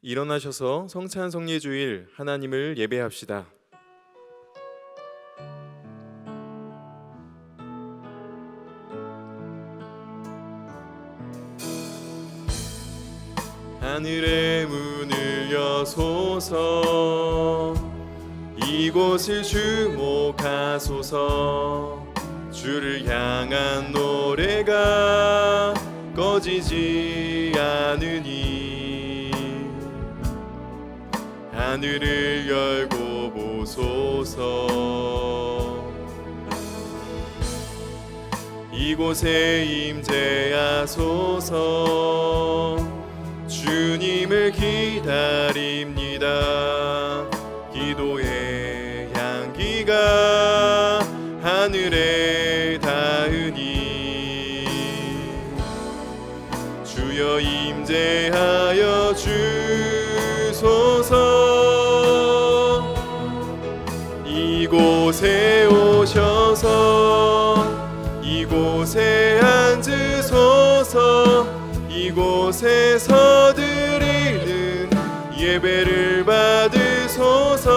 일어나셔서 성찬 성례주일 하나님을 예배합시다. 하늘의 문을 여소서, 이곳을 주목하소서. 주를 향한 노래가 꺼지지 않으니 하늘을 열고 보소서. 이곳에 임재하소서. 주님을 기다립니다. 기도의 향기가 하늘에 닿으니 주여 임재하여 주소서. 이곳에 오셔서 이곳에 앉으소서. 이곳에서 드리는 예배를 받으소서.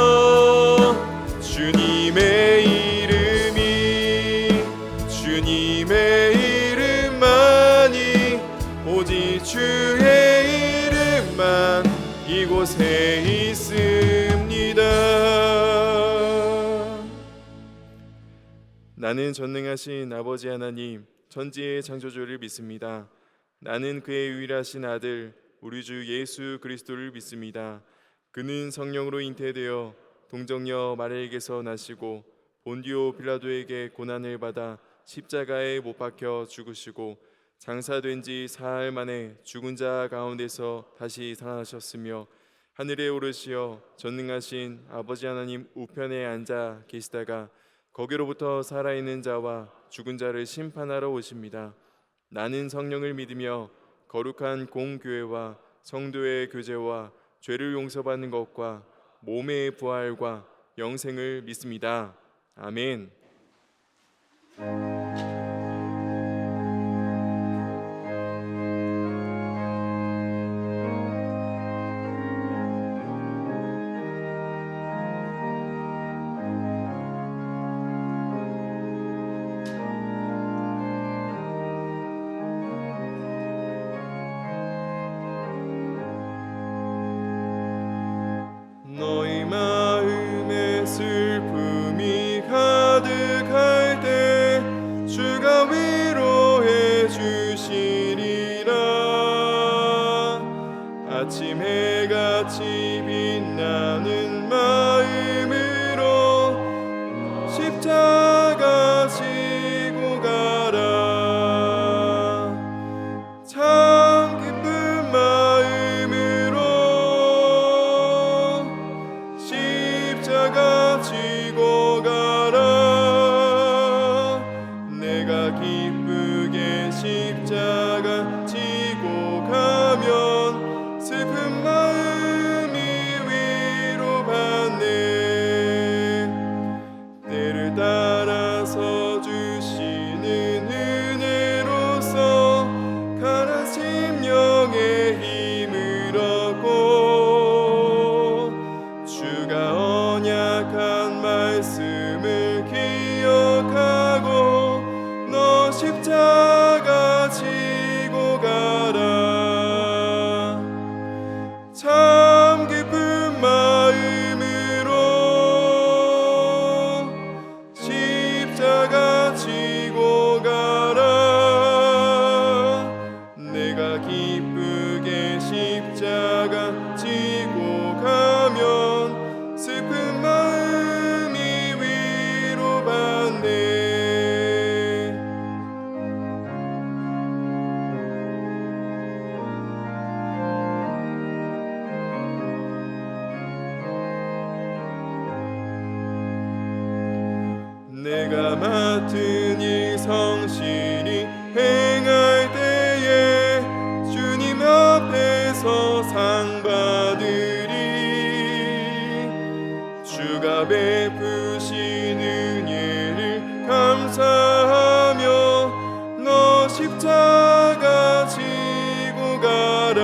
주님의 이름만이 오직 주의 이름만 이곳에 있습니다. 나는 전능하신 아버지 하나님, 천지의 창조주를 믿습니다. 나는 그의 유일하신 아들 우리 주 예수 그리스도를 믿습니다. 그는 성령으로 잉태되어 동정녀 마리아에게서 나시고 본디오 빌라도에게 고난을 받아 십자가에 못 박혀 죽으시고 장사된 지 사흘 만에 죽은 자 가운데서 다시 살아나셨으며 하늘에 오르시어 전능하신 아버지 하나님 우편에 앉아 계시다가 거기로부터 살아있는 자와 죽은 자를 심판하러 오십니다. 나는 성령을 믿으며 거룩한 공교회와 성도의 교제와 죄를 용서받는 것과 몸의 부활과 영생을 믿습니다. 아멘. 너희 마음에 슬픔이 가득할 때 주가 위로해 주시리라. 아침 해같이 빛나는 마음으로 십자가 지고 가라. 참 기쁜 마음으로 십자가 지고 가라. 내가 기쁘게 십자가 지고 가면 슬픈 마음이 위로받네. 때를 따라서 주시는 은혜로서 가난 심령의 힘을 얻고 주가 언약한 말씀을 기억하고 너 십자가 지고 가라. 참 기쁜 마음으로 십자가 지고 가라. 내가 기쁘게 십자가 지고 가면 슬픈 마음이 위로받네. 내가 맡은 일 성실히 행할 때에 주님 앞에서 상 받으리. 주가 베푸신 은혜를 감사하며 너 십자가 지고 가라.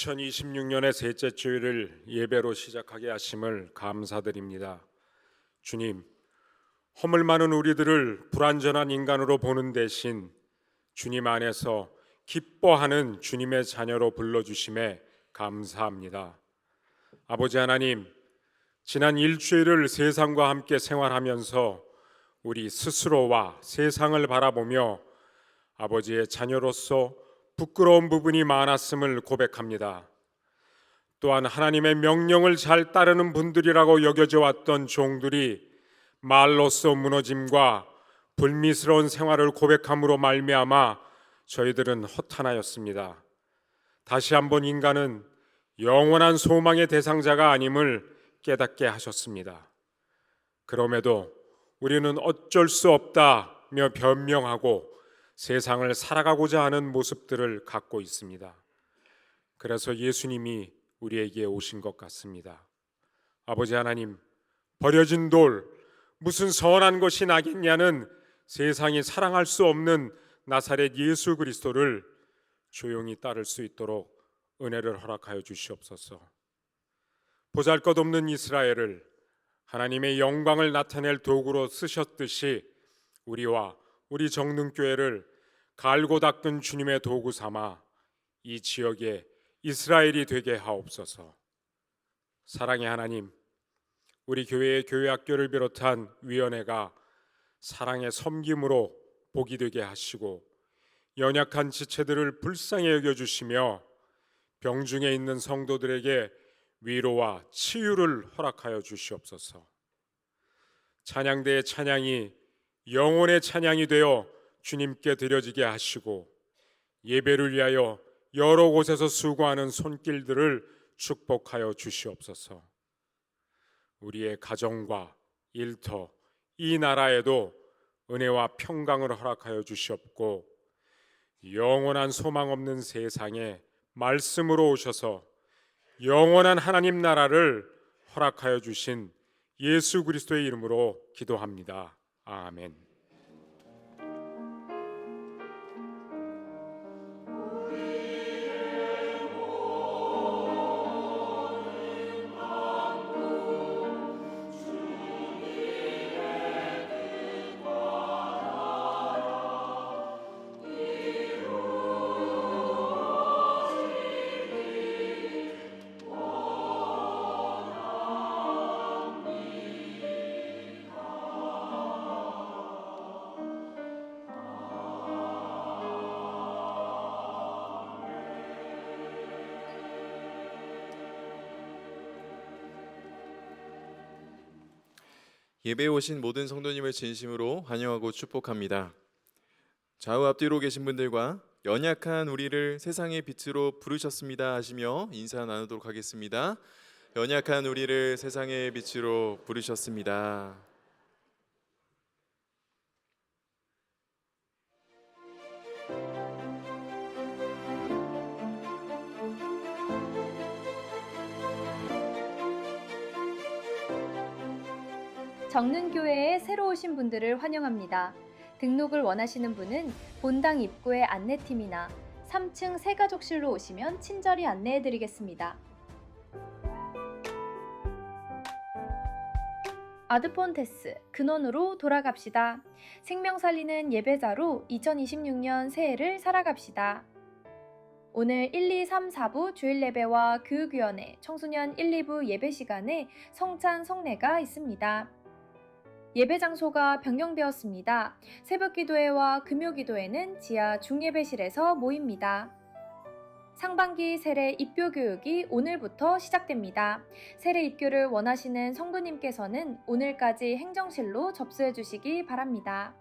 2026년의 셋째 주일을 예배로 시작하게 하심을 감사드립니다. 주님, 허물 많은 우리들을 불완전한 인간으로 보는 대신 주님 안에서 기뻐하는 주님의 자녀로 불러주심에 감사합니다. 아버지 하나님, 지난 일주일을 세상과 함께 생활하면서 우리 스스로와 세상을 바라보며 아버지의 자녀로서 부끄러운 부분이 많았음을 고백합니다. 또한 하나님의 명령을 잘 따르는 분들이라고 여겨져 왔던 종들이 말로써 무너짐과 불미스러운 생활을 고백함으로 말미암아 저희들은 허탄하였습니다. 다시 한번 인간은 영원한 소망의 대상자가 아님을 깨닫게 하셨습니다. 그럼에도 우리는 어쩔 수 없다며 변명하고 세상을 살아가고자 하는 모습들을 갖고 있습니다. 그래서 예수님이 우리에게 오신 것 같습니다. 아버지 하나님, 버려진 돌, 무슨 선한 것이 나겠냐는 세상이 사랑할 수 없는 나사렛 예수 그리스도를 조용히 따를 수 있도록 은혜를 허락하여 주시옵소서. 보잘것없는 이스라엘을 하나님의 영광을 나타낼 도구로 쓰셨듯이 우리와 우리 정릉교회를 갈고 닦은 주님의 도구 삼아 이 지역에 이스라엘이 되게 하옵소서. 사랑의 하나님, 우리 교회의 교회학교를 비롯한 위원회가 사랑의 섬김으로 복이 되게 하시고 연약한 지체들을 불쌍히 여겨주시며 병중에 있는 성도들에게 위로와 치유를 허락하여 주시옵소서. 찬양대의 찬양이 영혼의 찬양이 되어 주님께 드려지게 하시고 예배를 위하여 여러 곳에서 수고하는 손길들을 축복하여 주시옵소서. 우리의 가정과 일터, 이 나라에도 은혜와 평강을 허락하여 주시옵고 영원한 소망 없는 세상에 말씀으로 오셔서 영원한 하나님 나라를 허락하여 주신 예수 그리스도의 이름으로 기도합니다. 아멘. 예배에 오신 모든 성도님을 진심으로 환영하고 축복합니다. 좌우 앞뒤로 계신 분들과 연약한 우리를 세상의 빛으로 부르셨습니다 하시며 인사 나누도록 하겠습니다. 연약한 우리를 세상의 빛으로 부르셨습니다. 정릉교회에 새로 오신 분들을 환영합니다. 등록을 원하시는 분은 본당 입구의 안내팀이나 3층 새가족실로 오시면 친절히 안내해드리겠습니다. 아드폰테스 근원으로 돌아갑시다. 생명 살리는 예배자로 2026년 새해를 살아갑시다. 오늘 1, 2, 3, 4부 주일 예배와 교육위원회 청소년 1, 2부 예배 시간에 성찬 성례가 있습니다. 예배 장소가 변경되었습니다. 새벽기도회와 금요기도회는 지하 중예배실에서 모입니다. 상반기 세례 입교 교육이 오늘부터 시작됩니다. 세례 입교를 원하시는 성도님께서는 오늘까지 행정실로 접수해 주시기 바랍니다.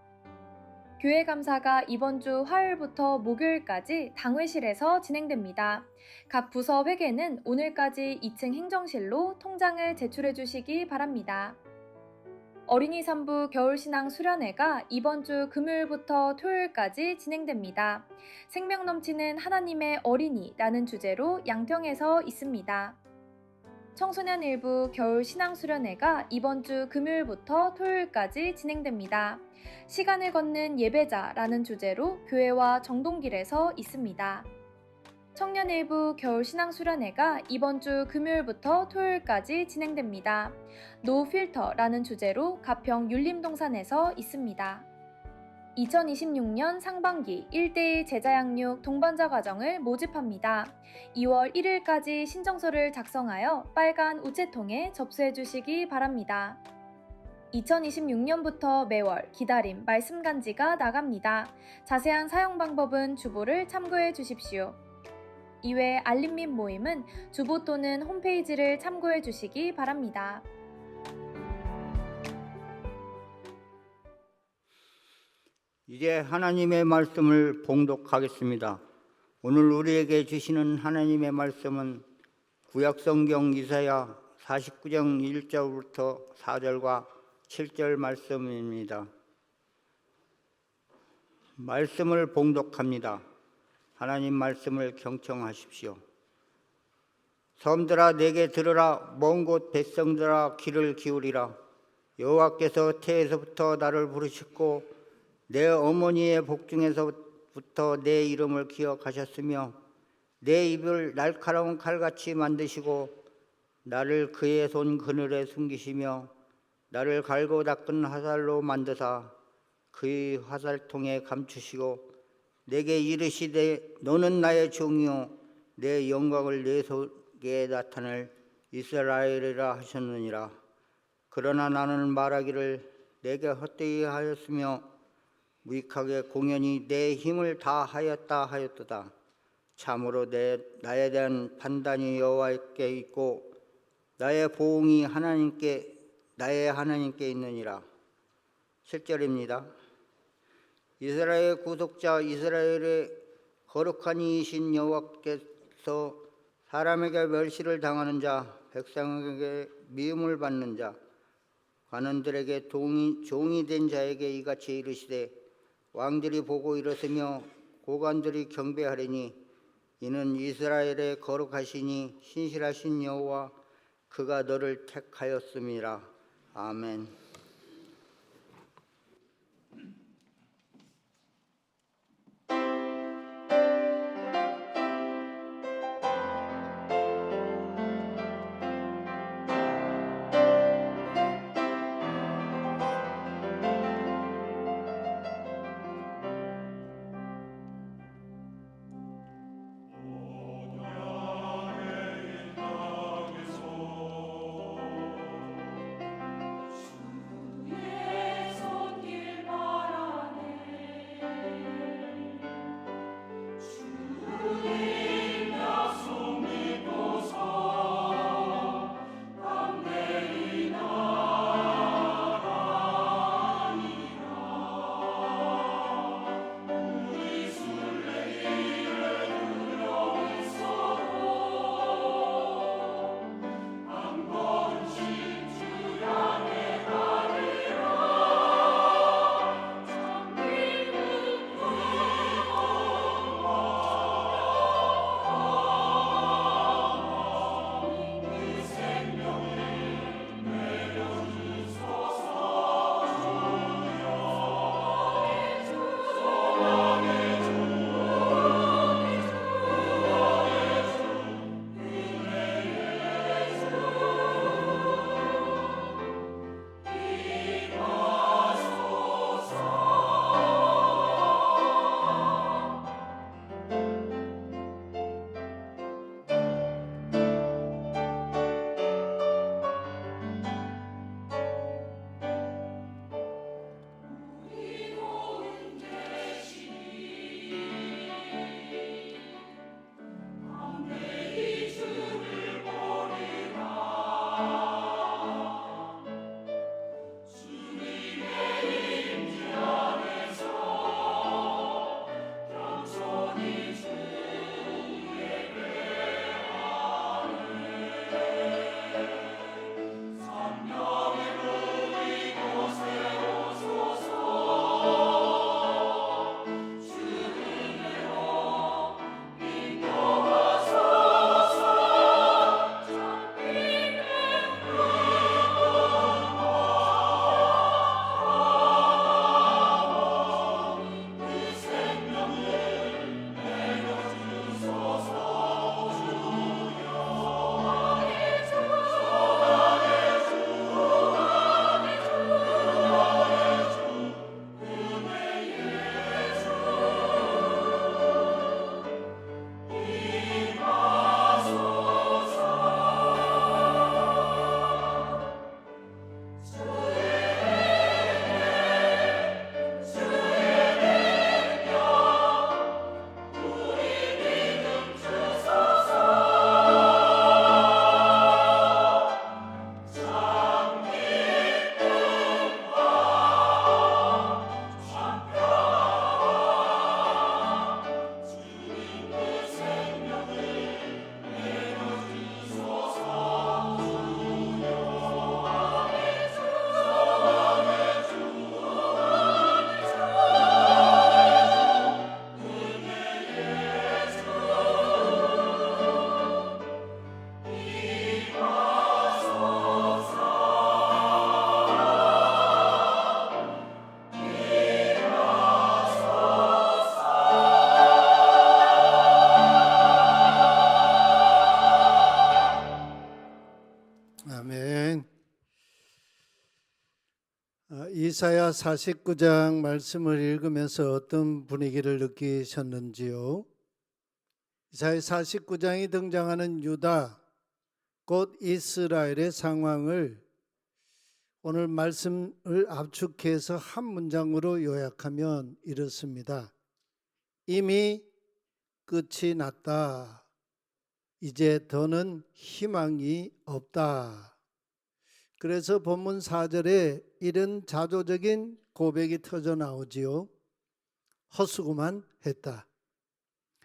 교회 감사가 이번 주 화요일부터 목요일까지 당회실에서 진행됩니다. 각 부서 회계는 오늘까지 2층 행정실로 통장을 제출해 주시기 바랍니다. 어린이 산부 겨울신앙 수련회가 이번 주 금요일부터 토요일까지 진행됩니다. 생명 넘치는 하나님의 어린이라는 주제로 양평에서 있습니다. 청소년 일부 겨울신앙 수련회가 이번 주 금요일부터 토요일까지 진행됩니다. 시간을 걷는 예배자라는 주제로 교회와 정동길에서 있습니다. 청년일부 겨울 신앙수련회가 이번 주 금요일부터 토요일까지 진행됩니다. 노 필터라는 주제로 가평 율림동산에서 있습니다. 2026년 상반기 1대1 제자양육 동반자 과정을 모집합니다. 2월 1일까지 신청서를 작성하여 빨간 우체통에 접수해 주시기 바랍니다. 2026년부터 매월 기다림 말씀 간지가 나갑니다. 자세한 사용 방법은 주보를 참고해 주십시오. 이외 알림 및 모임은 주보 또는 홈페이지를 참고해 주시기 바랍니다. 이제 하나님의 말씀을 봉독하겠습니다. 오늘 우리에게 주시는 하나님의 말씀은 구약성경 이사야 49장 1절부터 4절과 7절 말씀입니다. 말씀을 봉독합니다. 하나님 말씀을 경청하십시오. 섬들아 내게 들으라. 먼 곳 백성들아 귀를 기울이라. 여호와께서 태에서부터 나를 부르셨고 내 어머니의 복중에서부터 내 이름을 기억하셨으며 내 입을 날카로운 칼같이 만드시고 나를 그의 손 그늘에 숨기시며 나를 갈고 닦은 화살로 만드사 그의 화살통에 감추시고 내게 이르시되 너는 나의 종이요 내 영광을 내 속에 나타낼 이스라엘이라 하셨느니라. 그러나 나는 말하기를 내게 헛되이 하였으며 무익하게 공연히 내 힘을 다하였다 하였도다. 참으로 나에 대한 판단이 여호와께 있고 나의 보응이 나의 하나님께 있느니라. 7절입니다. 이스라엘의 구속자 이스라엘의 거룩한 이이신 여호와께서 사람에게 멸시를 당하는 자 백성에게 미움을 받는 자 관원들에게 종이 된 자에게 이같이 이르시되 왕들이 보고 일었으며 고관들이 경배하리니 이는 이스라엘의 거룩하시니 신실하신 여호와 그가 너를 택하였음이라. 아멘. 아멘. 이사야 49장 말씀을 읽으면서 어떤 분위기를 느끼셨는지요? 이사야 49장이 등장하는 유다, 곧 이스라엘의 상황을 오늘 말씀을 압축해서 한 문장으로 요약하면 이렇습니다. 이미 끝이 났다. 이제 더는 희망이 없다. 그래서 본문 4절에 이런 자조적인 고백이 터져 나오지요. 헛수고만 했다.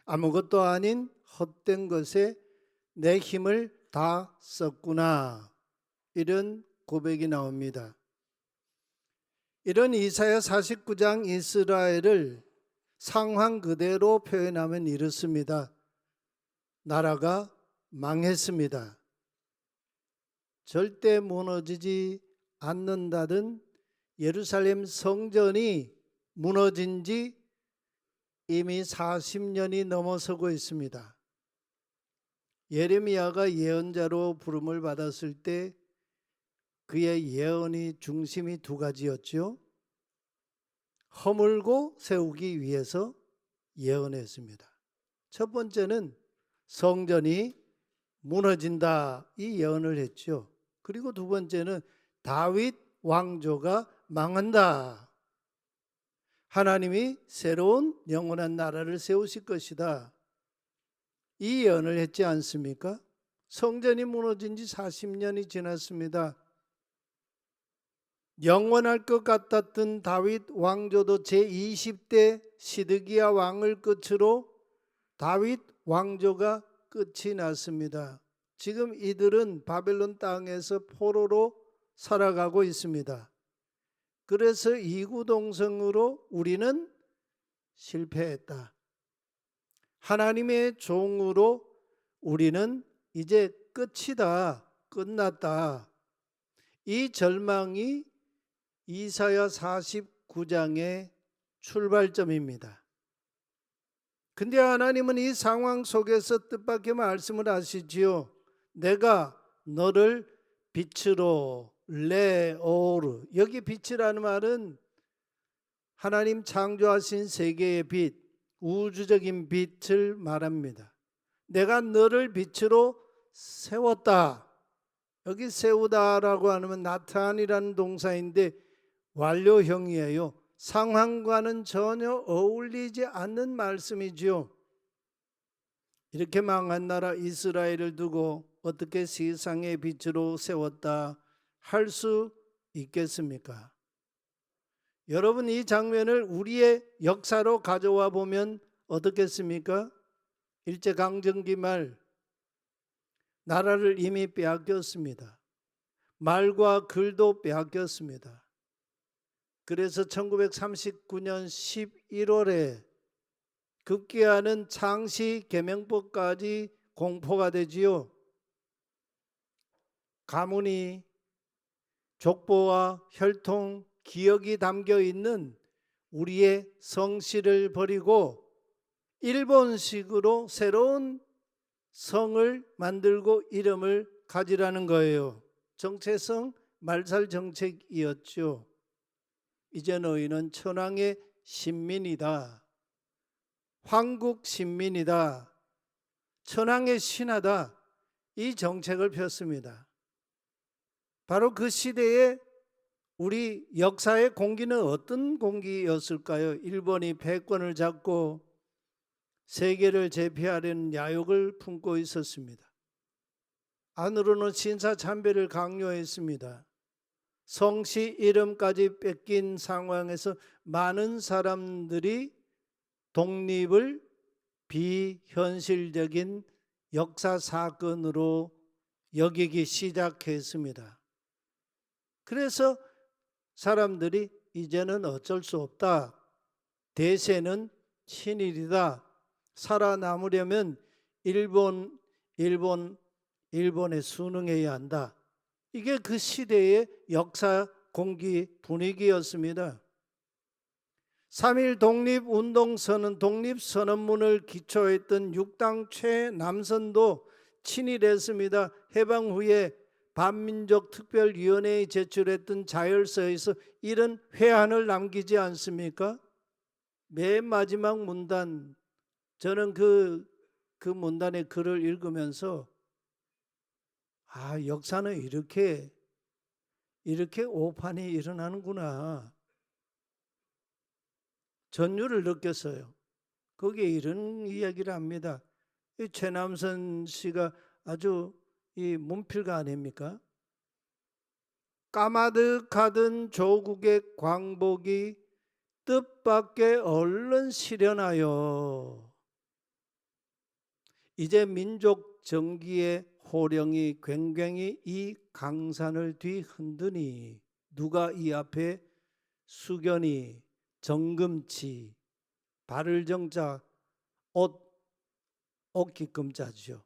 아무것도 아닌 헛된 것에 내 힘을 다 썼구나. 이런 고백이 나옵니다. 이런 이사야 49장 이스라엘을 상황 그대로 표현하면 이렇습니다. 나라가 망했습니다. 절대 무너지지 않는다던 예루살렘 성전이 무너진 지 이미 40년이 넘어서고 있습니다. 예레미야가 예언자로 부름을 받았을 때 그의 예언이 중심이 두 가지였죠. 허물고 세우기 위해서 예언했습니다. 첫 번째는 성전이 무너진다, 이 예언을 했죠. 그리고 두 번째는 다윗 왕조가 망한다. 하나님이 새로운 영원한 나라를 세우실 것이다. 이 예언을 했지 않습니까? 성전이 무너진 지 40년이 지났습니다. 영원할 것 같았던 다윗 왕조도 제20대 시드기야 왕을 끝으로 다윗 왕조가 끝이 났습니다. 지금 이들은 바벨론 땅에서 포로로 살아가고 있습니다. 그래서 이구동성으로 우리는 실패했다. 하나님의 종으로 우리는 이제 끝이다, 끝났다. 이 절망이 이사야 49장의 출발점입니다. 근데 하나님은 이 상황 속에서 뜻밖의 말씀을 하시지요. 내가 너를 빛으로 레오르, 여기 빛이라는 말은 하나님 창조하신 세계의 빛, 우주적인 빛을 말합니다. 내가 너를 빛으로 세웠다. 여기 세우다라고 하면 나타이라는 동사인데 완료형이에요. 상황과는 전혀 어울리지 않는 말씀이지요. 이렇게 망한 나라 이스라엘을 두고 어떻게 세상의 빛으로 세웠다 할 수 있겠습니까? 여러분, 이 장면을 우리의 역사로 가져와 보면 어떻겠습니까? 일제강점기 말 나라를 이미 빼앗겼습니다. 말과 글도 빼앗겼습니다. 그래서 1939년 11월에 급기야는 창씨 계명법까지 공포가 되지요. 가문이, 족보와 혈통, 기억이 담겨 있는 우리의 성씨를 버리고 일본식으로 새로운 성을 만들고 이름을 가지라는 거예요. 정체성 말살 정책이었죠. 이제 너희는 천황의 신민이다. 황국 신민이다. 천황의 신하다. 이 정책을 폈습니다. 바로 그 시대에 우리 역사의 공기는 어떤 공기였을까요? 일본이 패권을 잡고 세계를 제패하려는 야욕을 품고 있었습니다. 안으로는 신사참배를 강요했습니다. 성씨 이름까지 뺏긴 상황에서 많은 사람들이 독립을 비현실적인 역사 사건으로 여기기 시작했습니다. 그래서 사람들이 이제는 어쩔 수 없다. 대세는 친일이다. 살아남으려면 일본에 순응해야 한다. 이게 그 시대의 역사 공기 분위기였습니다. 3.1 독립운동선언, 독립선언문을 기초했던 6당 최남선도 친일했습니다. 해방 후에 반민족 특별위원회에 제출했던 자율서에서 이런 회한을 남기지 않습니까? 맨 마지막 문단, 저는 그 문단의 글을 읽으면서 역사는 이렇게 오판이 일어나는구나. 전율을 느꼈어요. 거기에 이런 이야기를 합니다. 이 최남선 씨가 아주 이 문필가 아닙니까? 까마득하던 조국의 광복이 뜻밖의 얼른 실현하여 이제 민족 정기의 호령이 굉장히 이 강산을 뒤흔드니 누가 이 앞에 수견이 정금치 발을 정자 옷깃금자죠.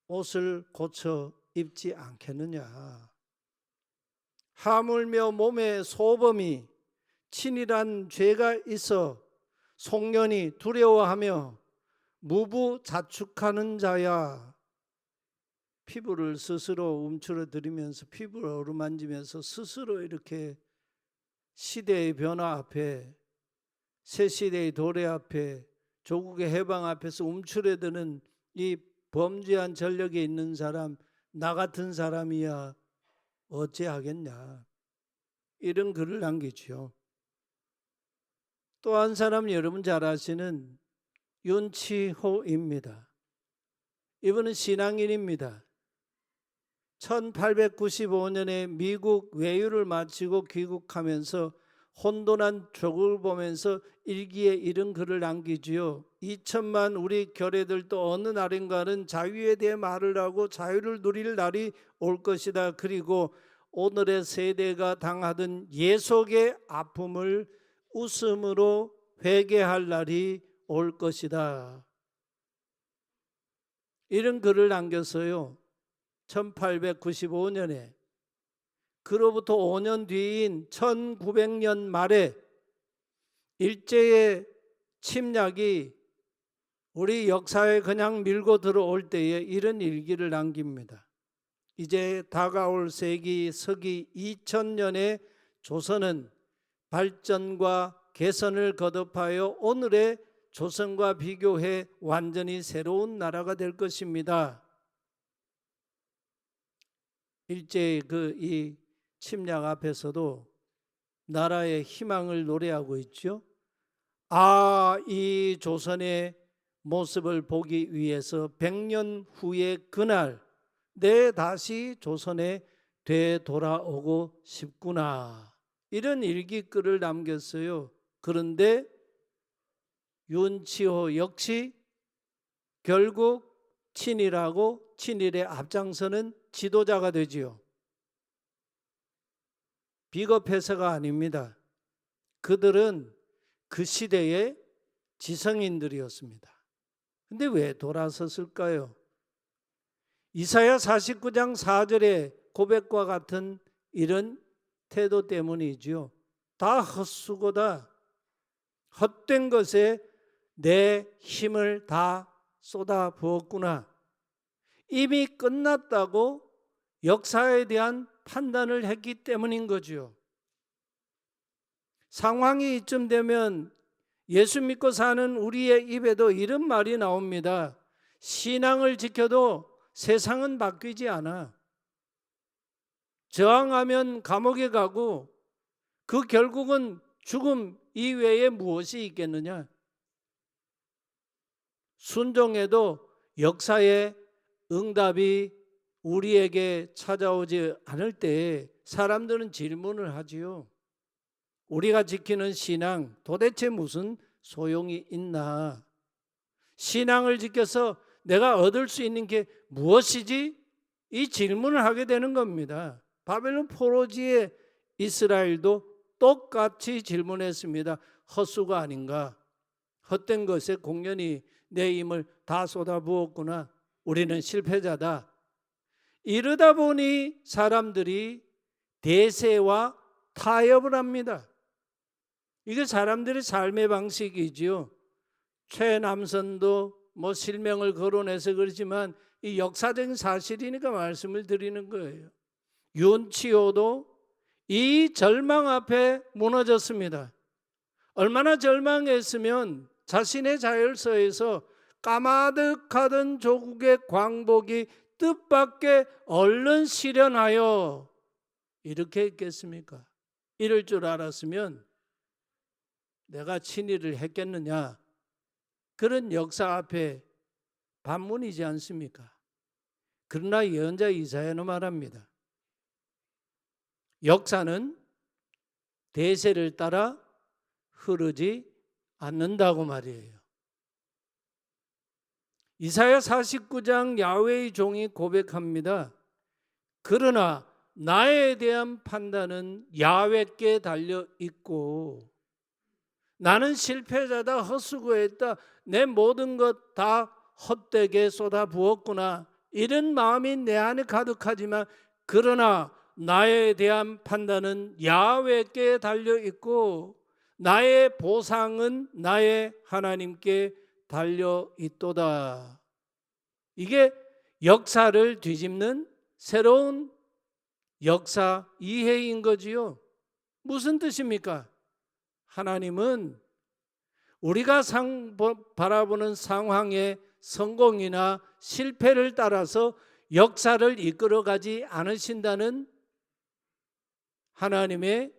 옷을 고쳐 입지 않겠느냐. 하물며 몸에 소범이 친일한 죄가 있어 송년이 두려워하며 무부자축하는 자야. 피부를 스스로 움츠러들이면서 피부를 어루만지면서 스스로 이렇게 시대의 변화 앞에, 새 시대의 도래 앞에, 조국의 해방 앞에서 움츠러드는 이 범죄한 전력에 있는 사람, 나 같은 사람이야 어찌하겠냐. 이런 글을 남기죠. 또 한 사람 여러분 잘 아시는 윤치호입니다. 이분은 신앙인입니다. 1895년에 미국 외유를 마치고 귀국하면서 혼돈한 조국을 보면서 일기에 이런 글을 남기지요. 2천만 우리 교례들도 어느 날인가는 자유에 대해 말을 하고 자유를 누릴 날이 올 것이다. 그리고 오늘의 세대가 당하던 예속의 아픔을 웃음으로 회개할 날이 올 것이다. 이런 글을 남겼어요. 1895년에. 그로부터 5년 뒤인 1900년 말에 일제의 침략이 우리 역사에 그냥 밀고 들어올 때에 이런 일기를 남깁니다. 이제 다가올 세기 서기 2000년에 조선은 발전과 개선을 거듭하여 오늘의 조선과 비교해 완전히 새로운 나라가 될 것입니다. 일제의 이 침략 앞에서도 나라의 희망을 노래하고 있죠. 이 조선의 모습을 보기 위해서 100년 후의 그날 내 다시 조선에 되돌아오고 싶구나. 이런 일기글을 남겼어요. 그런데 윤치호 역시 결국 친일하고 친일의 앞장서는 지도자가 되지요. 비겁해서가 아닙니다. 그들은 그 시대의 지성인들이었습니다. 근데 왜 돌아섰을까요? 이사야 49장 4절의 고백과 같은 이런 태도 때문이지요. 다 헛수고다. 헛된 것에 내 힘을 다 쏟아 부었구나. 이미 끝났다고 역사에 대한 판단을 했기 때문인 거죠. 상황이 이쯤 되면 예수 믿고 사는 우리의 입에도 이런 말이 나옵니다. 신앙을 지켜도 세상은 바뀌지 않아. 저항하면 감옥에 가고 그 결국은 죽음 이외에 무엇이 있겠느냐. 순종해도 역사의 응답이 우리에게 찾아오지 않을 때 사람들은 질문을 하지요. 우리가 지키는 신앙 도대체 무슨 소용이 있나? 신앙을 지켜서 내가 얻을 수 있는 게 무엇이지? 이 질문을 하게 되는 겁니다. 바벨론 포로지의 이스라엘도 똑같이 질문했습니다. 헛수가 아닌가? 헛된 것에 공연히 내 힘을 다 쏟아부었구나. 우리는 실패자다. 이러다 보니 사람들이 대세와 타협을 합니다. 이게 사람들의 삶의 방식이지요. 최남선도 실명을 거론해서 그렇지만 이 역사적인 사실이니까 말씀을 드리는 거예요. 윤치호도 이 절망 앞에 무너졌습니다. 얼마나 절망했으면 자신의 자율서에서 까마득하던 조국의 광복이 뜻밖의 얼른 실현하여 이렇게 했겠습니까? 이럴 줄 알았으면 내가 친일을 했겠느냐? 그런 역사 앞에 반문이지 않습니까? 그러나 예언자 이사야는 말합니다. 역사는 대세를 따라 흐르지 않는다고 말이에요. 이사야 49장 야훼의 종이 고백합니다. 그러나 나에 대한 판단은 야훼께 달려 있고 나는 실패자다, 헛수고했다, 내 모든 것 다 헛되게 쏟아부었구나, 이런 마음이 내 안에 가득하지만 그러나 나에 대한 판단은 야훼께 달려 있고 나의 보상은 나의 하나님께 달려 있도다. 이게 역사를 뒤집는 새로운 역사 이해인 거지요. 무슨 뜻입니까? 하나님은 우리가 바라보는 상황의 성공이나 실패를 따라서 역사를 이끌어가지 않으신다는 하나님의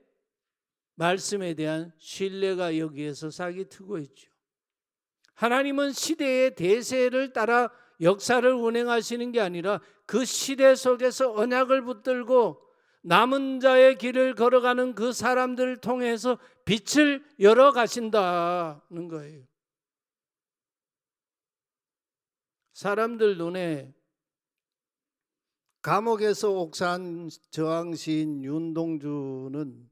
말씀에 대한 신뢰가 여기에서 싹이 트고 있죠. 하나님은 시대의 대세를 따라 역사를 운행하시는 게 아니라 그 시대 속에서 언약을 붙들고 남은 자의 길을 걸어가는 그 사람들을 통해서 빛을 열어 가신다는 거예요. 사람들 눈에 감옥에서 옥산 저항시인 윤동주는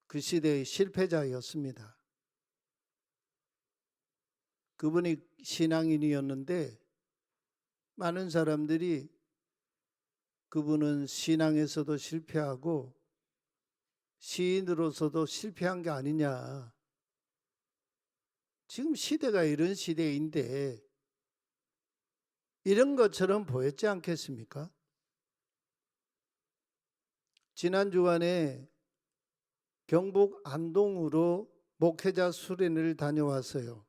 그 시대의 실패자였습니다. 그분이 신앙인이었는데 많은 사람들이 그분은 신앙에서도 실패하고 시인으로서도 실패한 게 아니냐. 지금 시대가 이런 시대인데 이런 것처럼 보였지 않겠습니까? 지난 주간에 경북 안동으로 목회자 수련을 다녀왔어요.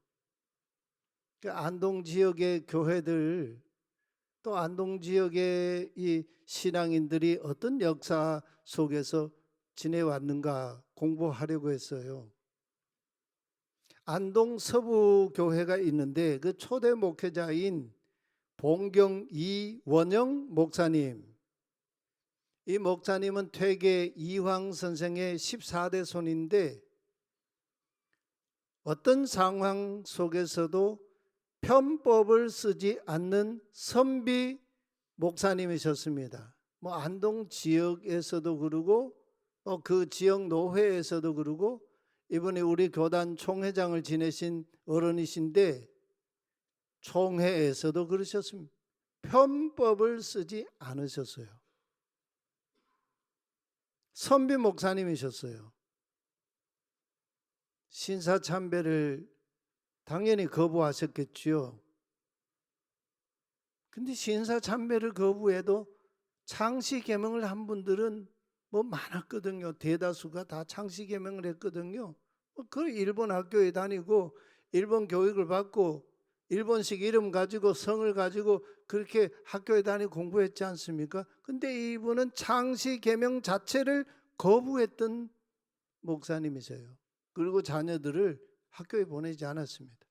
안동 지역의 교회들 또 안동 지역의 이 신앙인들이 어떤 역사 속에서 지내왔는가 공부하려고 했어요. 안동 서부 교회가 있는데 그 초대 목회자인 봉경 이원영 목사님, 이 목사님은 퇴계 이황 선생의 14대 손인데 어떤 상황 속에서도 편법을 쓰지 않는 선비 목사님이셨습니다. 안동 지역에서도 그러고 그 지역 노회에서도 그러고 이번에 우리 교단 총회장을 지내신 어른이신데 총회에서도 그러셨습니다. 편법을 쓰지 않으셨어요. 선비 목사님이셨어요. 신사참배를 당연히 거부하셨겠지요. 근데 신사참배를 거부해도 창시개명을 한 분들은 많았거든요. 대다수가 다 창시개명을 했거든요. 그 일본 학교에 다니고 일본 교육을 받고 일본식 이름 가지고 성을 가지고 그렇게 학교에 다니고 공부했지 않습니까? 근데 이분은 창시개명 자체를 거부했던 목사님이세요. 그리고 자녀들을 학교에 보내지 않았습니다.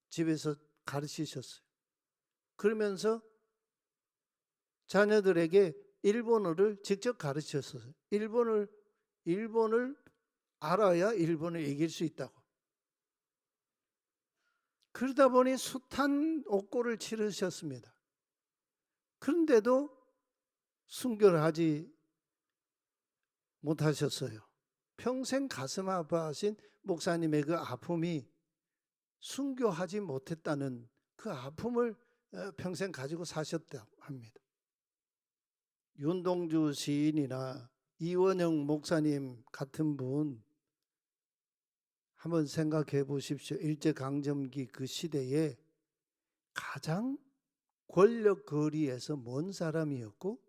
집에서 가르치셨어요. 그러면서 자녀들에게 일본어를 직접 가르쳤어요. 일본을 알아야 일본을 이길 수 있다고. 그러다 보니 숱한 옥고를 치르셨습니다. 그런데도 순교를 하지 못하셨어요. 평생 가슴 아파하신 목사님의 그 아픔이 순교하지 못했다는 그 아픔을 평생 가지고 사셨다고 합니다. 윤동주 시인이나 이원영 목사님 같은 분 한번 생각해 보십시오. 일제강점기 그 시대에 가장 권력 거리에서 먼 사람이었고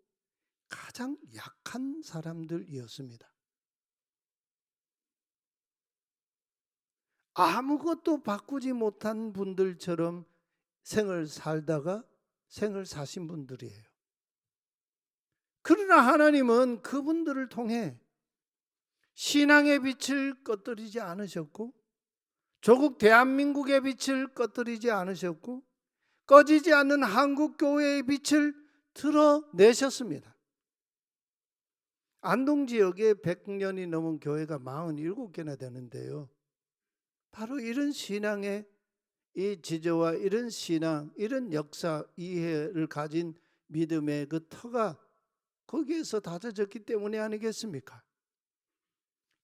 가장 약한 사람들이었습니다. 아무것도 바꾸지 못한 분들처럼 생을 살다가 생을 사신 분들이에요. 그러나 하나님은 그분들을 통해 신앙의 빛을 꺼뜨리지 않으셨고, 조국 대한민국의 빛을 꺼뜨리지 않으셨고, 꺼지지 않는 한국교회의 빛을 드러내셨습니다. 안동 지역에 100년이 넘은 교회가 47개나 되는데요. 바로 이런 신앙의 이 지저와 이런 신앙, 이런 역사 이해를 가진 믿음의 그 터가 거기에서 다져졌기 때문이 아니겠습니까?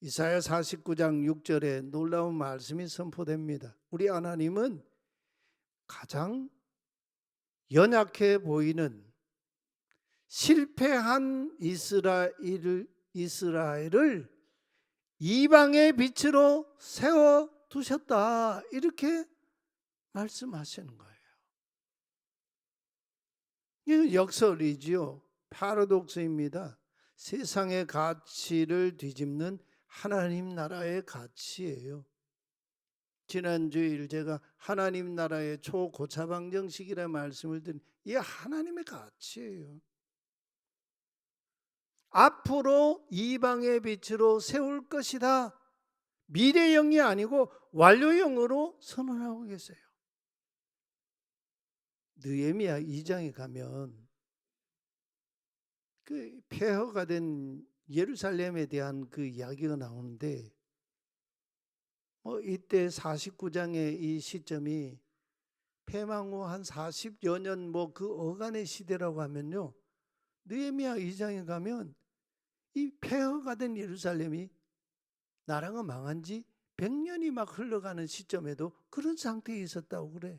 이사야 49장 6절에 놀라운 말씀이 선포됩니다. 우리 하나님은 가장 연약해 보이는 실패한 이스라엘을 이방의 빛으로 세워두셨다, 이렇게 말씀하시는 거예요. 이건 역설이지요. 파라독스입니다. 세상의 가치를 뒤집는 하나님 나라의 가치예요. 지난주일 제가 하나님 나라의 초고차방정식이라는 말씀을 드린, 이게 하나님의 가치예요. 앞으로 이방의 빛으로 세울 것이다, 미래형이 아니고 완료형으로 선언하고 계세요. 느헤미야 2장에 가면 그 폐허가 된 예루살렘에 대한 그 이야기가 나오는데, 이때 49장의 이 시점이 폐망 후 한 40여 년 그 어간의 시대라고 하면요, 느헤미야 2장에 가면 이 폐허가 된 예루살렘이 나라가 망한 지 100년이 막 흘러가는 시점에도 그런 상태에 있었다고 그래요.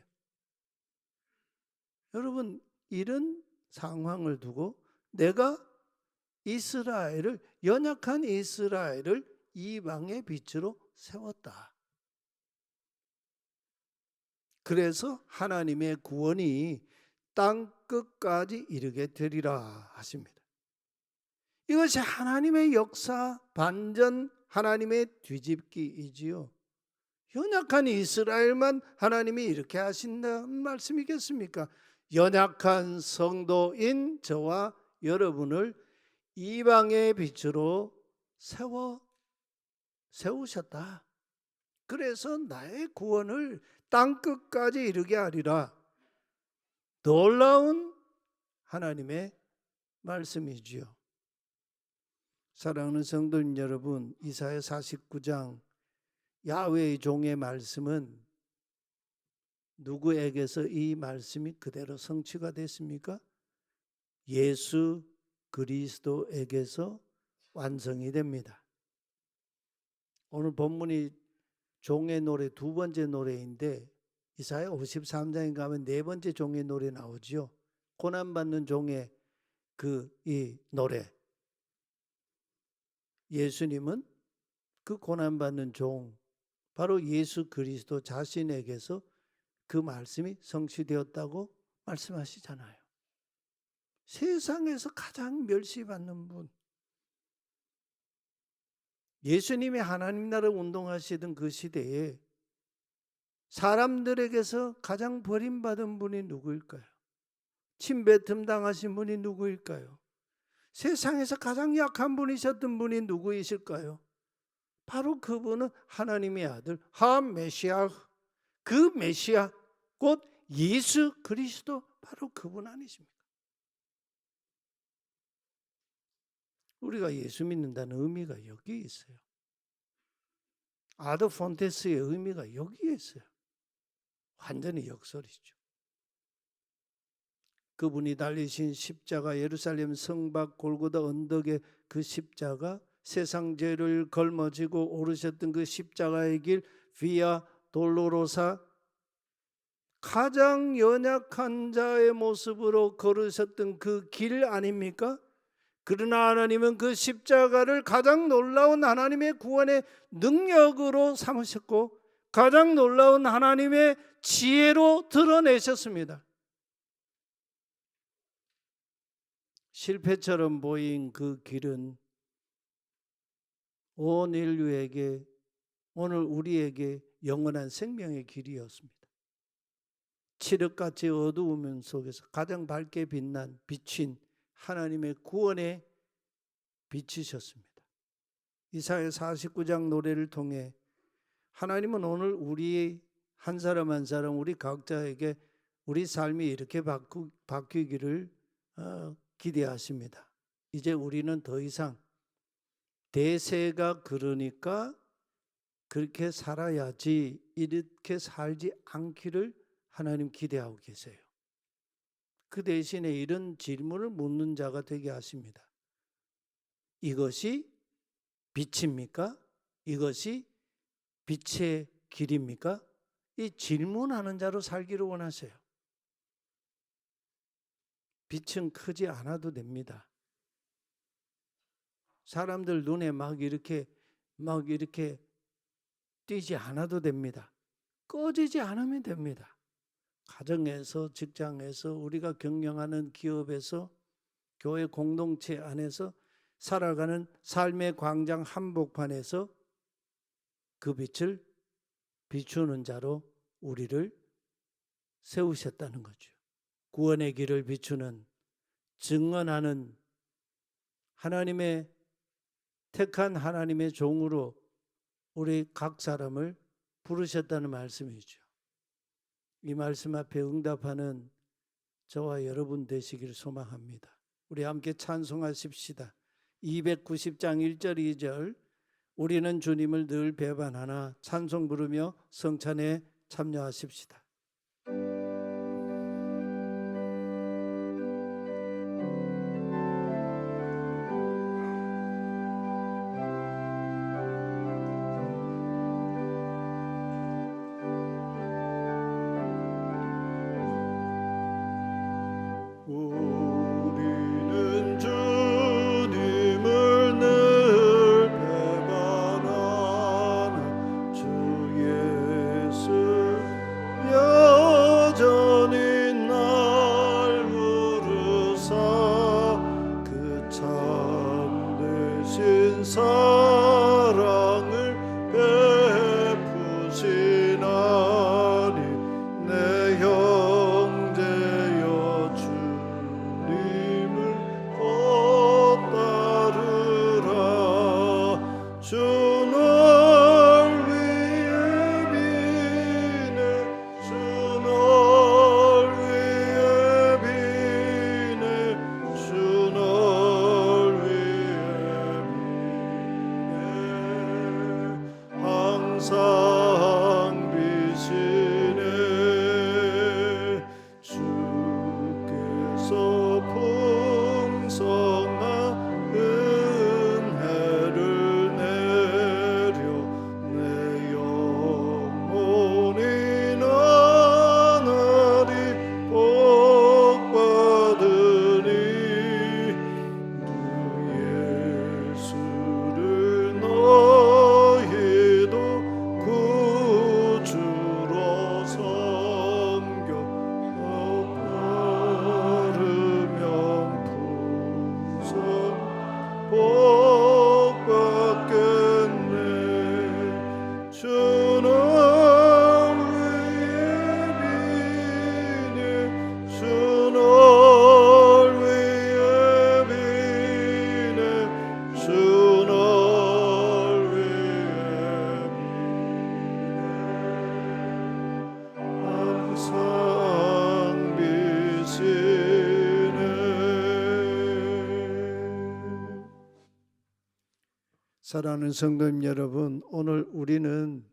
여러분, 이런 상황을 두고 내가 이스라엘을, 연약한 이스라엘을 이방의 빛으로 세웠다. 그래서 하나님의 구원이 땅 끝까지 이르게 되리라 하십니다. 이것이 하나님의 역사 반전, 하나님의 뒤집기이지요. 연약한 이스라엘만 하나님이 이렇게 하신다는 말씀이겠습니까? 연약한 성도인 저와 여러분을 이방의 빛으로 세우셨다. 그래서 나의 구원을 땅 끝까지 이르게 하리라. 놀라운 하나님의 말씀이지요. 사랑하는 성도님 여러분, 이사야 49장 야훼의 종의 말씀은 누구에게서 이 말씀이 그대로 성취가 됐습니까? 예수 그리스도에게서 완성이 됩니다. 오늘 본문이 종의 노래 두 번째 노래인데, 이사야 53장에 가면 네 번째 종의 노래 나오죠. 고난받는 종의 이 노래. 예수님은 그 고난받는 종, 바로 예수 그리스도 자신에게서 그 말씀이 성취되었다고 말씀하시잖아요. 세상에서 가장 멸시받는 분, 예수님이 하나님 나라 운동하시던 그 시대에 사람들에게서 가장 버림받은 분이 누구일까요? 침뱉음 당하신 분이 누구일까요? 세상에서 가장 약한 분이셨던 분이 누구이실까요? 바로 그분은 하나님의 아들 메시아, 그 메시아 곧 예수 그리스도, 바로 그분 아니십니까? 우리가 예수 믿는다는 의미가 여기에 있어요. 아드 폰테스의 의미가 여기에 있어요. 완전히 역설이죠. 그분이 달리신 십자가, 예루살렘 성밖 골고다 언덕의 그 십자가, 세상 죄를 걸머지고 오르셨던 그 십자가의 길, 비아 돌로로사, 가장 연약한 자의 모습으로 걸으셨던 그 길 아닙니까? 그러나 하나님은 그 십자가를 가장 놀라운 하나님의 구원의 능력으로 삼으셨고, 가장 놀라운 하나님의 지혜로 드러내셨습니다. 실패처럼 보인 그 길은 온 인류에게, 오늘 우리에게 영원한 생명의 길이었습니다. 칠흑같이 어두움 속에서 가장 밝게 빛난 비친 하나님의 구원의 빛이셨습니다. 이사야 49장 노래를 통해 하나님은 오늘 우리 한 사람 한 사람 우리 각자에게 우리 삶이 이렇게 바뀌기를 기대하십니다. 이제 우리는 더 이상 대세가 그러니까 그렇게 살아야지 이렇게 살지 않기를 하나님 기대하고 계세요. 그 대신에 이런 질문을 묻는 자가 되게 하십니다. 이것이 빛입니까? 이것이 빛의 길입니까? 이 질문하는 자로 살기를 원하세요. 빛은 크지 않아도 됩니다. 사람들 눈에 막 이렇게 띄지 않아도 됩니다. 꺼지지 않으면 됩니다. 가정에서, 직장에서, 우리가 경영하는 기업에서, 교회 공동체 안에서 살아가는 삶의 광장 한복판에서 그 빛을 비추는 자로 우리를 세우셨다는 거죠. 구원의 길을 비추는, 증언하는 하나님의 택한 하나님의 종으로 우리 각 사람을 부르셨다는 말씀이죠. 이 말씀 앞에 응답하는 저와 여러분 되시기를 소망합니다. 우리 함께 찬송하십시다. 290장 1절 2절 우리는 주님을 늘 배반하나 찬송 부르며 성찬에 참여하십시다. 우리는 주님을 늘 배반하나 주 예수 여전히 날 부르사 그 참되신 사랑을 베푸시나니 내 형제여 주님을 곧 따르라 주 널 위해 비네 주 널 위해 비네 주 널 위해 비네 항상 비시네 주께서 풍성한 은혜를 내려 내 영혼이 나날이 복받으니 주 예수를 너희도 구주로 섬겨 따르면 풍성 복받겠네 주 널 위해 비네 주 널 위해 비네 주 널 위해 비네 항상 비시네. 사랑하는 성도님 여러분, 오늘 우리는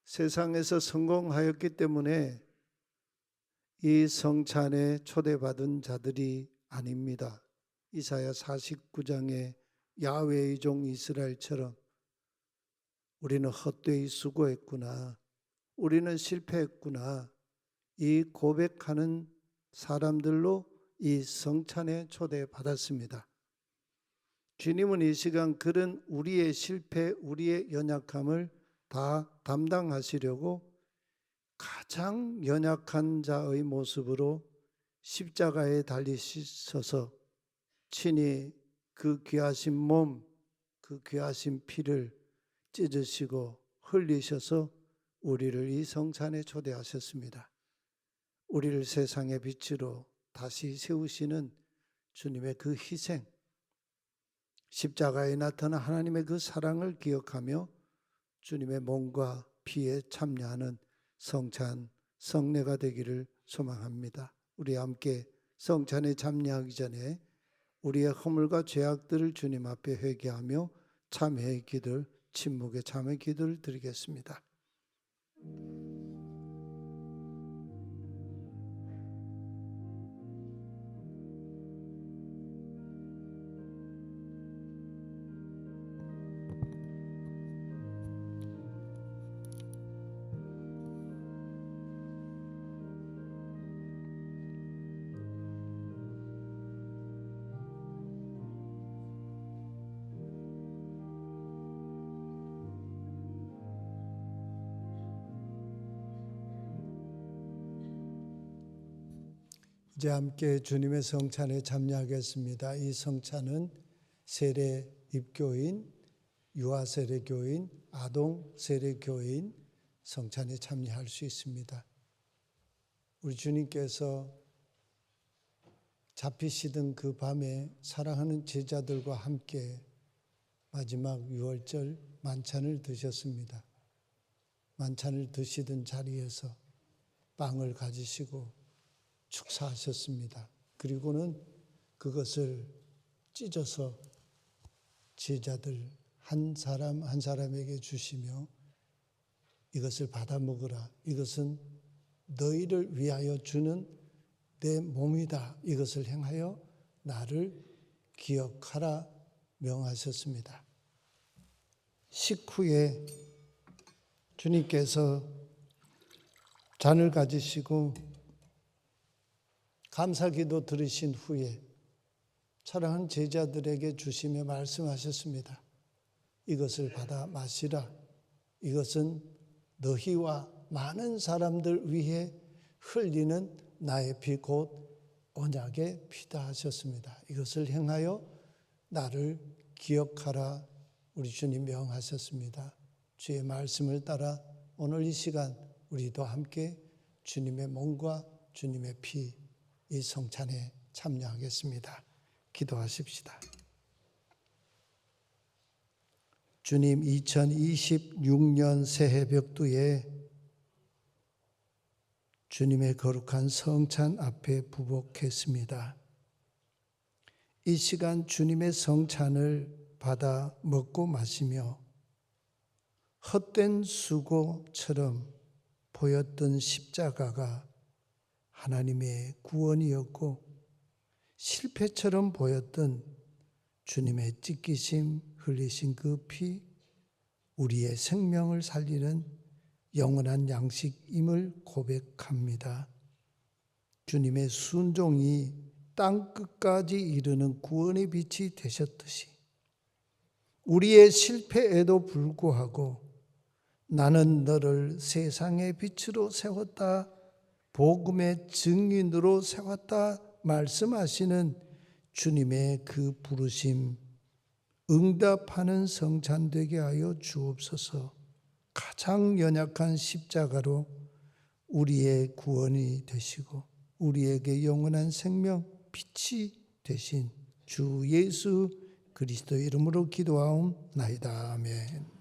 세상에서 성공하였기 때문에 이 성찬에 초대받은 자들이 아닙니다. 이사야 49장의 야훼의 종 이스라엘처럼 우리는 헛되이 수고했구나, 우리는 실패했구나, 이 고백하는 사람들로 이 성찬에 초대받았습니다. 주님은 이 시간 그런 우리의 실패, 우리의 연약함을 다 담당하시려고 가장 연약한 자의 모습으로 십자가에 달리셔서 친히 그 귀하신 몸, 그 귀하신 피를 찢으시고 흘리셔서 우리를 이 성찬에 초대하셨습니다. 우리를 세상의 빛으로 다시 세우시는 주님의 그 희생, 십자가에 나타난 하나님의 그 사랑을 기억하며 주님의 몸과 피에 참여하는 성찬, 성례가 되기를 소망합니다. 우리 함께 성찬에 참여하기 전에 우리의 허물과 죄악들을 주님 앞에 회개하며 참회의 기도를, 침묵의 참회 기도를 드리겠습니다. 이제 함께 주님의 성찬에 참여하겠습니다. 이 성찬은 세례 입교인, 유아 세례교인, 아동 세례교인 성찬에 참여할 수 있습니다. 우리 주님께서 잡히시던 그 밤에 사랑하는 제자들과 함께 마지막 유월절 만찬을 드셨습니다. 만찬을 드시던 자리에서 빵을 가지시고 축사하셨습니다. 그리고는 그것을 찢어서 제자들 한 사람 한 사람에게 주시며 이것을 받아 먹으라. 이것은 너희를 위하여 주는 내 몸이다. 이것을 행하여 나를 기억하라 명하셨습니다. 식후에 주님께서 잔을 가지시고 감사기도 들으신 후에 사랑하는 제자들에게 주시며 말씀하셨습니다. 이것을 받아 마시라. 이것은 너희와 많은 사람들 위해 흘리는 나의 피 곧 언약의 피다 하셨습니다. 이것을 행하여 나를 기억하라 우리 주님 명하셨습니다. 주의 말씀을 따라 오늘 이 시간 우리도 함께 주님의 몸과 주님의 피, 이 성찬에 참여하겠습니다. 기도하십시다. 주님, 2026년 새해 벽두에 주님의 거룩한 성찬 앞에 부복했습니다. 이 시간 주님의 성찬을 받아 먹고 마시며 헛된 수고처럼 보였던 십자가가 하나님의 구원이었고 실패처럼 보였던 주님의 찢기심, 흘리신 그 피, 우리의 생명을 살리는 영원한 양식임을 고백합니다. 주님의 순종이 땅 끝까지 이르는 구원의 빛이 되셨듯이 우리의 실패에도 불구하고 나는 너를 세상의 빛으로 세웠다, 복음의 증인으로 세웠다 말씀하시는 주님의 그 부르심 응답하는 성찬 되게 하여 주옵소서. 가장 연약한 십자가로 우리의 구원이 되시고 우리에게 영원한 생명 빛이 되신 주 예수 그리스도 이름으로 기도하옵나이다. 아멘.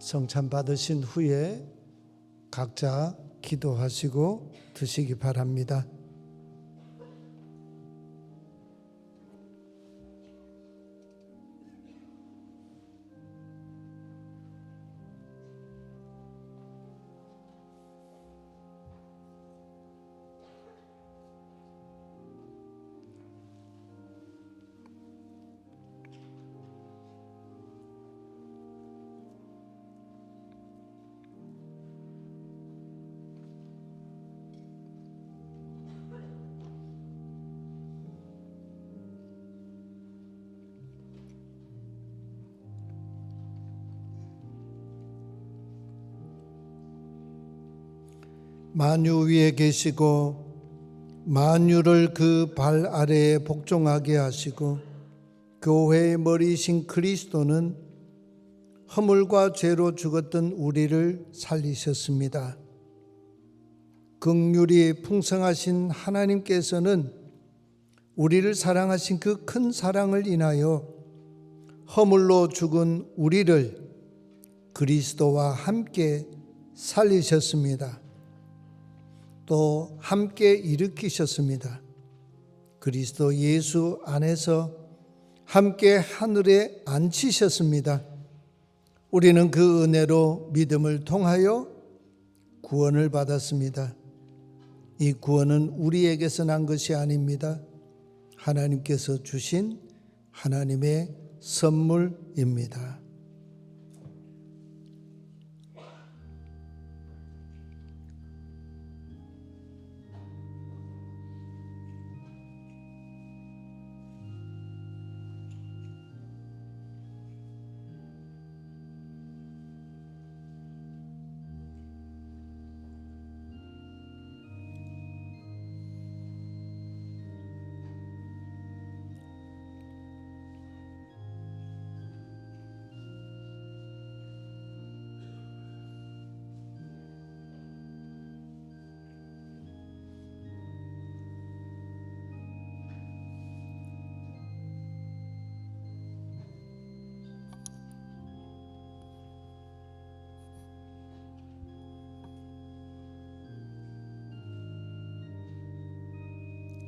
성찬 받으신 후에 각자 기도하시고 드시기 바랍니다. 만유 위에 계시고 만유를 그 발 아래에 복종하게 하시고 교회의 머리이신 그리스도는 허물과 죄로 죽었던 우리를 살리셨습니다. 긍휼이 풍성하신 하나님께서는 우리를 사랑하신 그 큰 사랑을 인하여 허물로 죽은 우리를 그리스도와 함께 살리셨습니다. 또 함께 일으키셨습니다. 그리스도 예수 안에서 함께 하늘에 앉히셨습니다. 우리는 그 은혜로 믿음을 통하여 구원을 받았습니다. 이 구원은 우리에게서 난 것이 아닙니다. 하나님께서 주신 하나님의 선물입니다.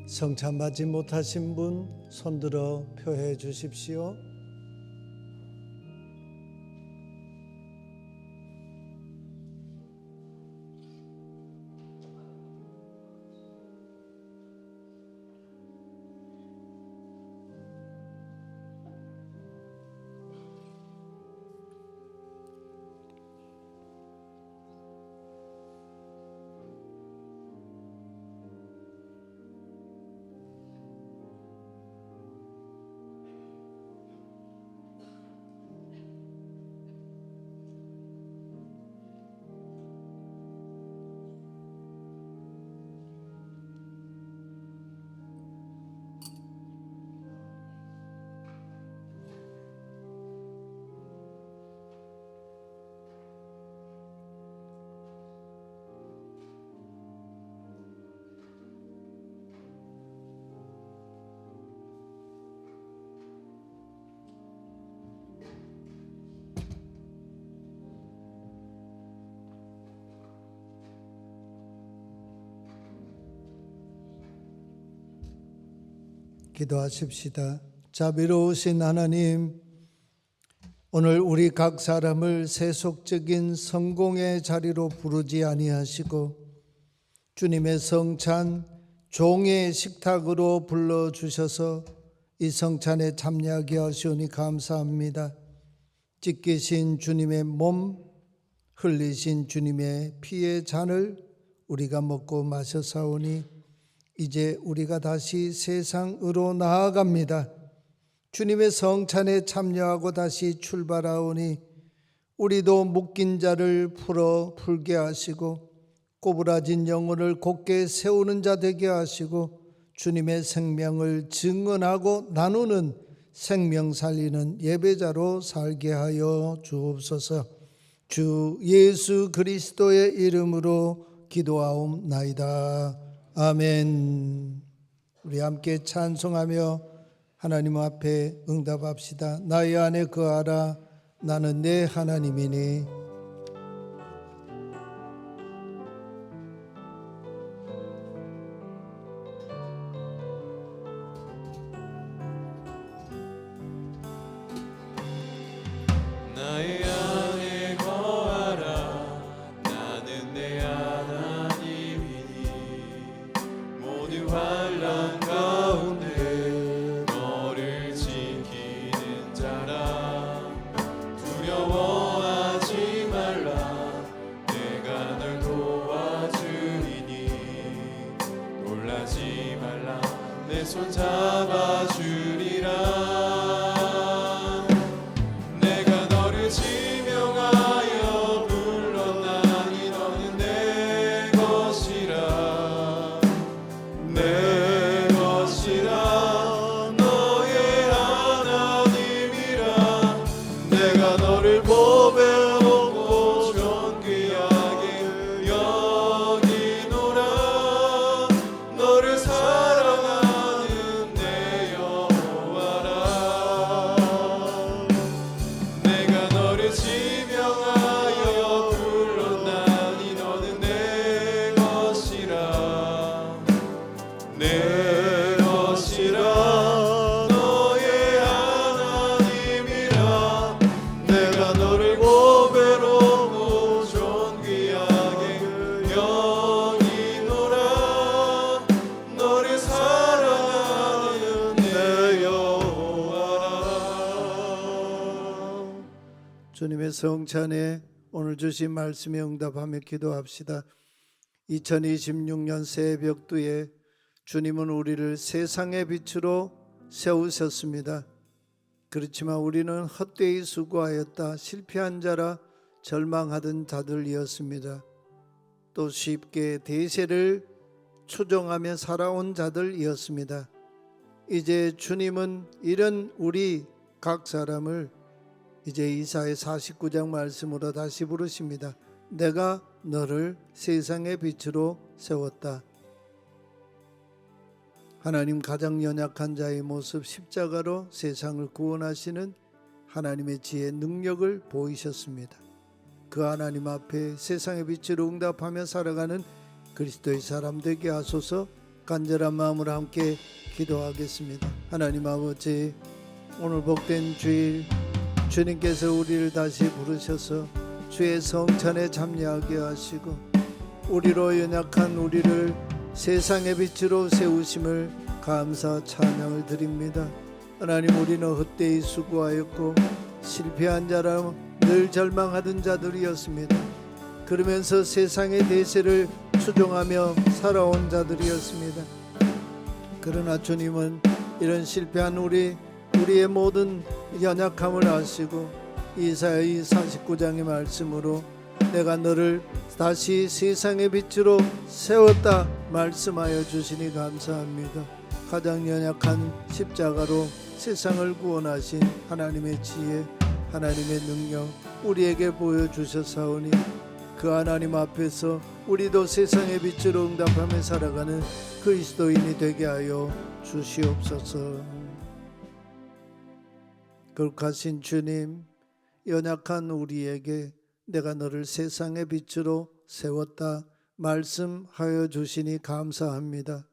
성찬 받지 못하신 분 손들어 표해 주십시오. 기도하십시다. 자비로우신 하나님, 오늘 우리 각 사람을 세속적인 성공의 자리로 부르지 아니하시고 주님의 성찬 종의 식탁으로 불러주셔서 이 성찬에 참여하게 하시오니 감사합니다. 찢기신 주님의 몸, 흘리신 주님의 피의 잔을 우리가 먹고 마셔사오니 이제 우리가 다시 세상으로 나아갑니다. 주님의 성찬에 참여하고 다시 출발하오니 우리도 묶인 자를 풀게 하시고 꼬부라진 영혼을 곧게 세우는 자 되게 하시고 주님의 생명을 증언하고 나누는 생명 살리는 예배자로 살게 하여 주옵소서. 주 예수 그리스도의 이름으로 기도하옵나이다. 아멘. 우리 함께 찬송하며 하나님 앞에 응답합시다. 나의 안에 거하라. 나는 내 하나님이니. 나의 안에 거하라. 나는 내 하나님이니. 모든 환난 가운데 너를 지키는 자라. 두려워하지 아이고 괴로워 존귀하게 여기노라 너를 사랑하는 내 여호와라. 주님의 성찬에 오늘 주신 말씀에 응답하며 기도합시다. 2026년 새벽두에 주님은 우리를 세상의 빛으로 세우셨습니다. 그렇지만 우리는 헛되이 수고하였다 실패한 자라 절망하던 자들이었습니다. 또 쉽게 대세를 추종하며 살아온 자들이었습니다. 이제 주님은 이런 우리 각 사람을 이제 이사야 49장 말씀으로 다시 부르십니다. 내가 너를 세상의 빛으로 세웠다. 하나님 가장 연약한 자의 모습 십자가로 세상을 구원하시는 하나님의 지혜 능력을 보이셨습니다. 그 하나님 앞에 세상의 빛으로 응답하며 살아가는 그리스도의 사람 되게 하소서. 간절한 마음으로 함께 기도하겠습니다. 하나님 아버지, 오늘 복된 주일 주님께서 우리를 다시 부르셔서 주의 성찬에 참여하게 하시고 우리로 연약한 우리를 세상의 빛으로 세우심을 감사 찬양을 드립니다. 하나님, 우리는 헛되이 수고하였고 실패한 자라 늘 절망하던 자들이었습니다. 그러면서 세상의 대세를 추종하며 살아온 자들이었습니다. 그러나 주님은 이런 실패한 우리의 모든 연약함을 아시고 이사야 49장의 말씀으로 내가 너를 다시 세상의 빛으로 세웠다 말씀하여 주시니 감사합니다. 가장 연약한 십자가로 세상을 구원하신 하나님의 지혜, 하나님의 능력 우리에게 보여주셨사오니 그 하나님 앞에서 우리도 세상의 빛으로 응답하며 살아가는 그리스도인이 되게 하여 주시옵소서. 거룩하신 주님, 연약한 우리에게 내가 너를 세상의 빛으로 세웠다 말씀하여 주시니 감사합니다.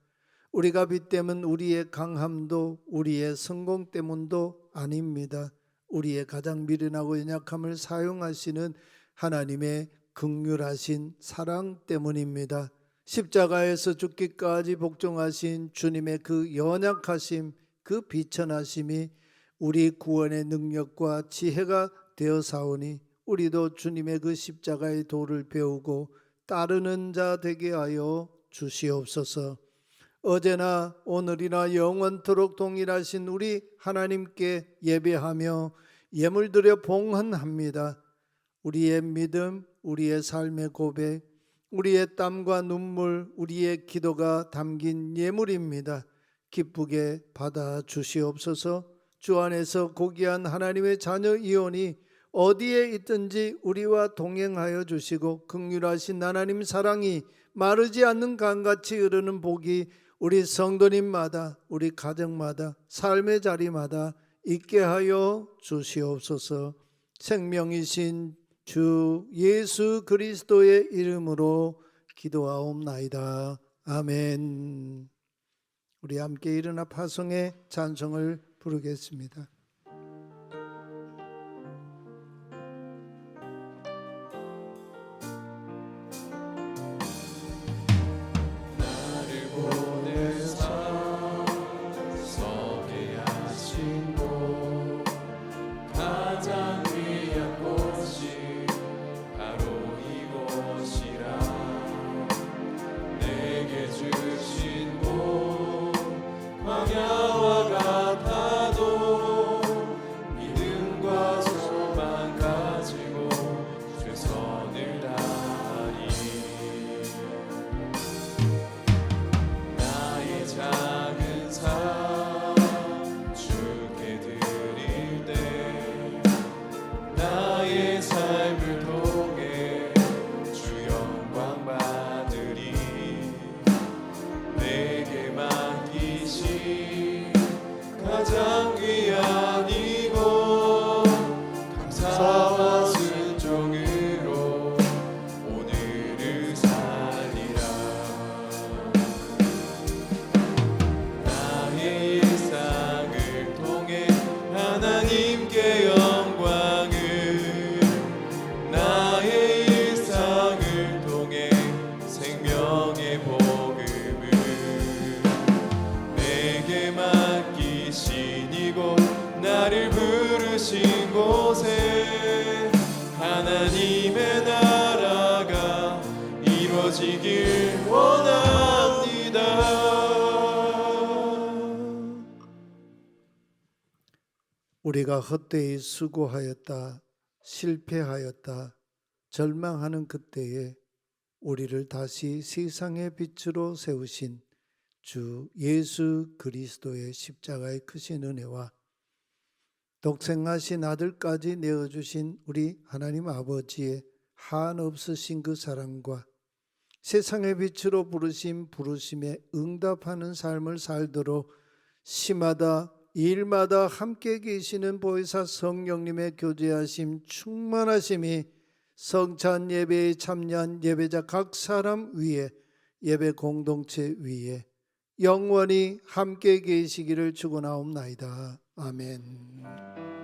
우리가 빛 때문 우리의 강함도 우리의 성공 때문도 아닙니다. 우리의 가장 미련하고 연약함을 사용하시는 하나님의 긍휼하신 사랑 때문입니다. 십자가에서 죽기까지 복종하신 주님의 그 연약하심, 그 비천하심이 우리 구원의 능력과 지혜가 되어 사오니 우리도 주님의 그 십자가의 도를 배우고 따르는 자 되게 하여 주시옵소서. 어제나 오늘이나 영원토록 동일하신 우리 하나님께 예배하며 예물 드려 봉헌합니다. 우리의 믿음, 우리의 삶의 고백, 우리의 땀과 눈물, 우리의 기도가 담긴 예물입니다. 기쁘게 받아 주시옵소서. 주 안에서 고귀한 하나님의 자녀 이온이 어디에 있든지 우리와 동행하여 주시고 긍휼하신 하나님 사랑이 마르지 않는 강같이 흐르는 복이 우리 성도님마다, 우리 가정마다, 삶의 자리마다 있게 하여 주시옵소서. 생명이신 주 예수 그리스도의 이름으로 기도하옵나이다. 아멘. 우리 함께 일어나 파송의 찬송을 부르겠습니다. 광야와 같아도 하나님의 나라가 이루어지길 원합니다. 우리가 헛되이 수고하였다, 실패하였다, 절망하는 그때에 우리를 다시 세상의 빛으로 세우신 주 예수 그리스도의 십자가의 크신 은혜와 독생하신 아들까지 내어주신 우리 하나님 아버지의 한없으신 그 사랑과 세상의 빛으로 부르신 부르심에 응답하는 삶을 살도록 시마다 일마다 함께 계시는 보혜사 성령님의 교제하심 충만하심이 성찬 예배에 참여한 예배자 각 사람 위에 예배 공동체 위에 영원히 함께 계시기를 축원하옵나이다. 아멘.